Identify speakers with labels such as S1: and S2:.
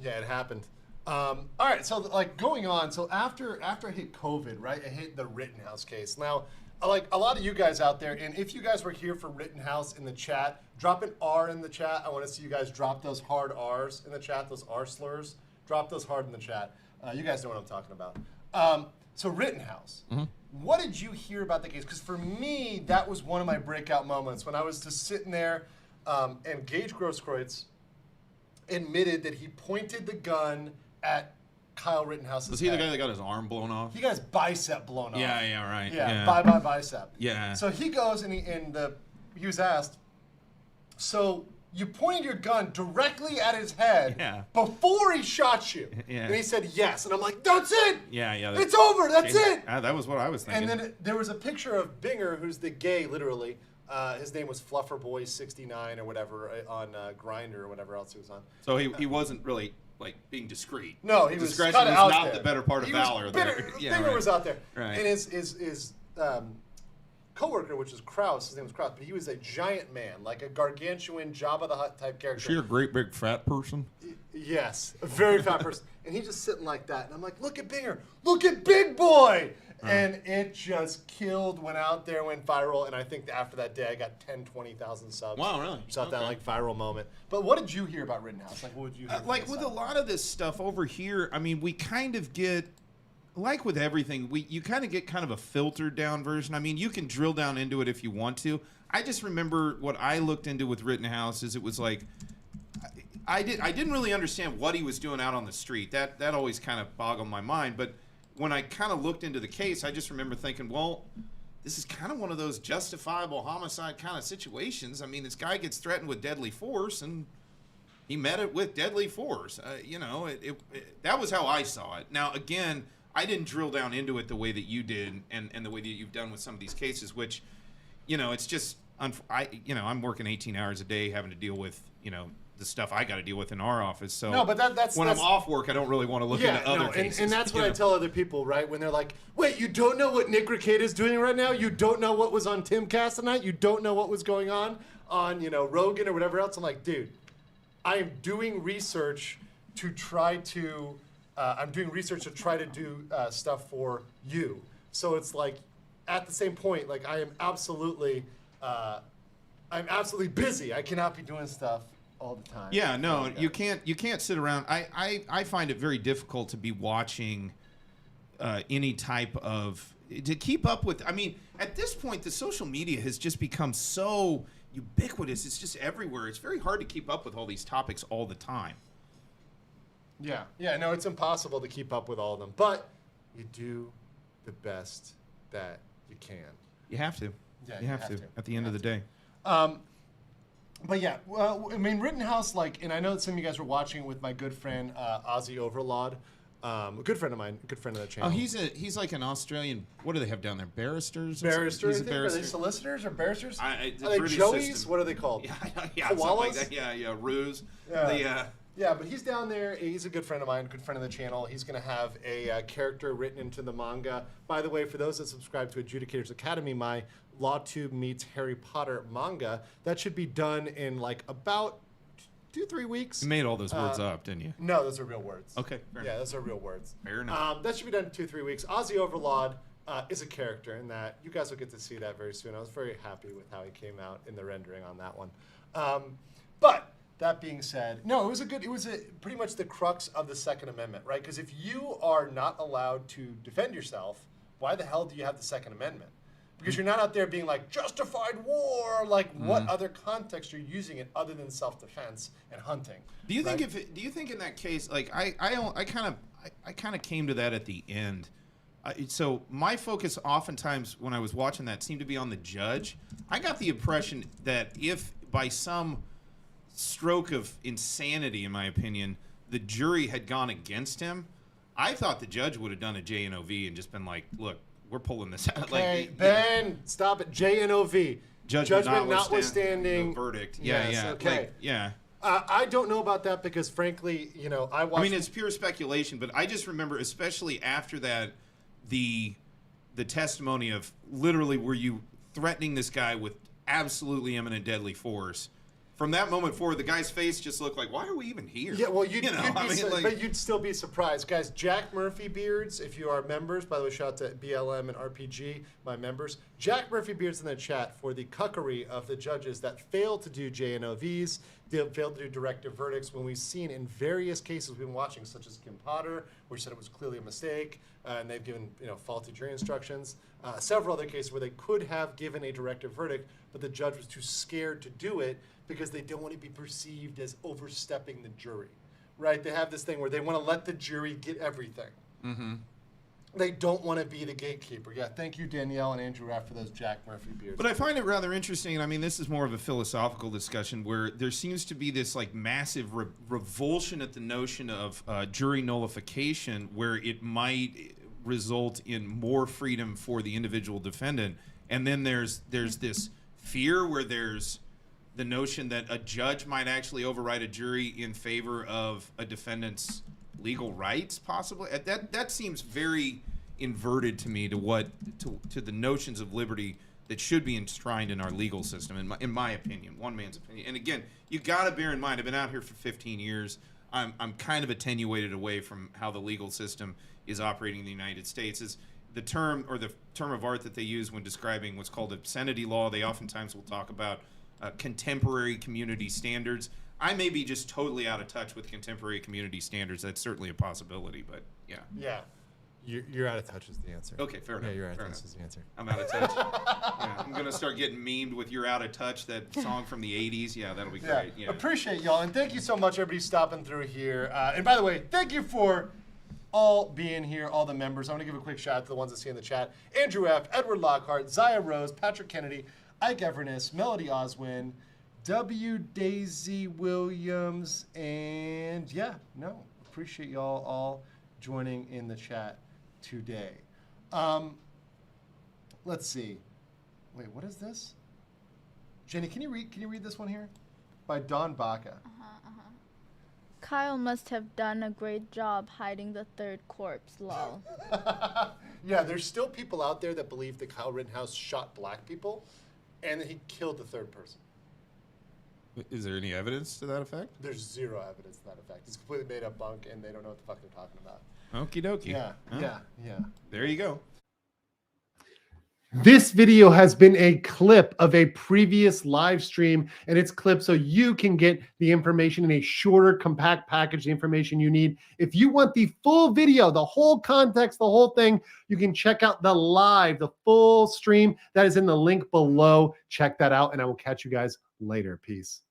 S1: Yeah, it happened. All right, so like going on. So after I hit COVID, right? I hit the Rittenhouse case. Now, like a lot of you guys out there, and if you guys were here for Rittenhouse in the chat, drop an R in the chat. I want to see you guys drop those hard R's in the chat, those R slurs. Drop those hard in the chat. You guys know what I'm talking about. So Rittenhouse, what did you hear about the case? Because for me, that was one of my breakout moments when I was just sitting there, and Gage Grosskreutz admitted that he pointed the gun at Kyle Rittenhouse's
S2: Was he
S1: head.
S2: the guy that got his arm blown off?
S1: He got his bicep blown off.
S2: Yeah, right.
S1: Yeah, bye bicep.
S2: Yeah.
S1: So he goes and he was asked, so you pointed your gun directly at his head before he shot you. And he said yes. And I'm like, that's it.
S2: Yeah.
S1: It's over. That's it.
S2: That was what I was thinking.
S1: And then there was a picture of Binger, who's the gay, literally. His name was Flufferboy69 or whatever on Grindr or whatever else he was on.
S2: So he wasn't really like being discreet.
S1: No, he was
S2: discretion
S1: kind
S2: was
S1: of out
S2: not
S1: there.
S2: the better part of valor.
S1: Binger was out there.
S2: Right.
S1: And his co-worker, which is Krause, his name was Krause, but he was a giant man, like a gargantuan Jabba the Hutt type character.
S2: Is she a great big fat person?
S1: Yes, a very fat person. And he's just sitting like that. And I'm like, look at Binger. Look at Big Boy. And it just killed, went out there, went viral. And I think after that day, I got 10, 20,000 subs.
S2: Wow, really?
S1: Just out that like viral moment. But what did you hear about Rittenhouse? Like, what would you hear?
S2: Like with a lot of this stuff over here, I mean, we kind of get, like with everything, you kind of get kind of a filtered down version. I mean, you can drill down into it if you want to. I just remember what I looked into with Rittenhouse is it was like, I didn't really understand what he was doing out on the street. That always kind of boggled my mind. But when I kind of looked into the case, I just remember thinking, well, this is kind of one of those justifiable homicide kind of situations. I mean, this guy gets threatened with deadly force, and he met it with deadly force. That was how I saw it. Now, again, I didn't drill down into it the way that you did and the way that you've done with some of these cases, which, it's just, I'm working 18 hours a day having to deal with, the stuff I got to deal with in our office. So
S1: no, but that's
S2: I'm off work, I don't really want to look into other cases.
S1: And that's what I tell other people, right? When they're like, wait, you don't know what Nick Rekieta is doing right now? You don't know what was on Timcast tonight? You don't know what was going on Rogan or whatever else? I'm like, dude, I am doing research to try to do stuff for you. So it's like, at the same point, like I'm absolutely busy. I cannot be doing stuff all the time.
S2: Yeah, no, you can't sit around. I find it very difficult to be watching any type of, to keep up with. I mean, at this point, the social media has just become so ubiquitous. It's just everywhere. It's very hard to keep up with all these topics all the time.
S1: Yeah, no, it's impossible to keep up with all of them. But you do the best that you can.
S2: You have to.
S1: Yeah,
S2: you have to. At the end of the day.
S1: But yeah, well, I mean, Rittenhouse, like, and I know that some of you guys were watching it with my good friend Ozzy Overlord, a good friend of mine, a good friend of the channel.
S2: Oh, he's like an Australian. What do they have down there? Barristers.
S1: Barristers.
S2: He's a barrister.
S1: Are they solicitors or barristers?
S2: Are
S1: they Joeys?
S2: System.
S1: What are they called?
S2: Yeah, something like that. Yeah, ruse.
S1: Yeah, but he's down there. He's a good friend of mine, good friend of the channel. He's going to have a character written into the manga. By the way, for those that subscribe to Adjudicator's Academy, my LawTube meets Harry Potter manga, that should be done in like about 2-3 weeks.
S2: You made all those words up, didn't you?
S1: No, those are real words.
S2: Okay, fair enough.
S1: Those are real words.
S2: Fair enough.
S1: That should be done in 2-3 weeks. Ozzy Overlord is a character in that. You guys will get to see that very soon. I was very happy with how he came out in the rendering on that one. But that being said, no, it was pretty much the crux of the Second Amendment, right? Because if you are not allowed to defend yourself, why the hell do you have the Second Amendment? Because you're not out there being like justified war, like what other context you're using it other than self-defense and hunting?
S2: Do you think do you think in that case, like I kind of came to that at the end. So my focus oftentimes when I was watching that seemed to be on the judge. I got the impression that if by some stroke of insanity, in my opinion, the jury had gone against him, I thought the judge would have done a JNOV and just been like, look, we're pulling this out.
S1: Okay,
S2: like,
S1: Ben, stop it. JNOV. Judgment notwithstanding
S2: the verdict.
S1: Yes,
S2: Yeah.
S1: okay.
S2: Like, yeah.
S1: I don't know about that because, frankly, I watched...
S2: I mean, it's pure speculation, but I just remember, especially after that, the testimony of literally were you threatening this guy with absolutely imminent deadly force. from that moment forward, the guy's face just looked like, why are we even here?
S1: Yeah, well, you'd
S2: like,
S1: but you'd still be surprised. Guys, Jack Murphy beards, if you are members, by the way, shout out to BLM and RPG, my members. Jack Murphy beards in the chat for the cuckery of the judges that failed to do JNOVs, they failed to do directive verdicts when we've seen in various cases we've been watching, such as Kim Potter, which said it was clearly a mistake, and they've given faulty jury instructions. Several other cases where they could have given a directive verdict, but the judge was too scared to do it because they don't want to be perceived as overstepping the jury, right? They have this thing where they want to let the jury get everything.
S2: Mm-hmm.
S1: They don't want to be the gatekeeper. Yeah, thank you, Danielle and Andrew Raff, for those Jack Murphy beards.
S2: But I find it rather interesting, and I mean, this is more of a philosophical discussion where there seems to be this like massive revulsion at the notion of jury nullification, where it might result in more freedom for the individual defendant, and then there's this fear where there's the notion that a judge might actually override a jury in favor of a defendant's legal rights, possibly. That seems very inverted to me to the notions of liberty that should be enshrined in our legal system, in my opinion, one man's opinion. And again, you got to bear in mind, I've been out here for 15 years. I'm kind of attenuated away from how the legal system is operating in the United States. Is the term of art that they use when describing what's called obscenity law. They oftentimes will talk about contemporary community standards. I may be just totally out of touch with contemporary community standards. That's certainly a possibility, but yeah.
S1: Yeah.
S3: You're out of touch is the answer.
S2: Okay, fair enough.
S3: Yeah, you're out of
S2: fair
S3: touch
S2: enough.
S3: is the answer.
S2: I'm out of touch. Yeah, I'm going to start getting memed with "You're Out of Touch," that song from the 80s. Yeah, that'll be great. Yeah.
S1: Appreciate y'all, and thank you so much, everybody, stopping through here. And by the way, thank you for all being here, all the members. I'm going to give a quick shout out to the ones that see in the chat. Andrew F., Edward Lockhart, Zaya Rose, Patrick Kennedy, Ike Everness, Melody Oswin, W. Daisy Williams, and appreciate y'all all joining in the chat today. Let's see. Wait, what is this? Jenny, can you read this one here? By Don Baca.
S4: Kyle must have done a great job hiding the third corpse, lol.
S1: Yeah, there's still people out there that believe that Kyle Rittenhouse shot black people and that he killed the third person.
S2: Is there any evidence to that effect?
S1: There's zero evidence to that effect. It's completely made up bunk, and they don't know what the fuck they're talking about.
S2: Okie dokie.
S1: Yeah.
S2: There you go.
S1: This video has been a clip of a previous live stream, and it's clipped so you can get the information in a shorter, compact package, the information you need. If you want the full video, the whole context, the whole thing, you can check out the full stream. That is in the link below. Check that out, and I will catch you guys later. Peace.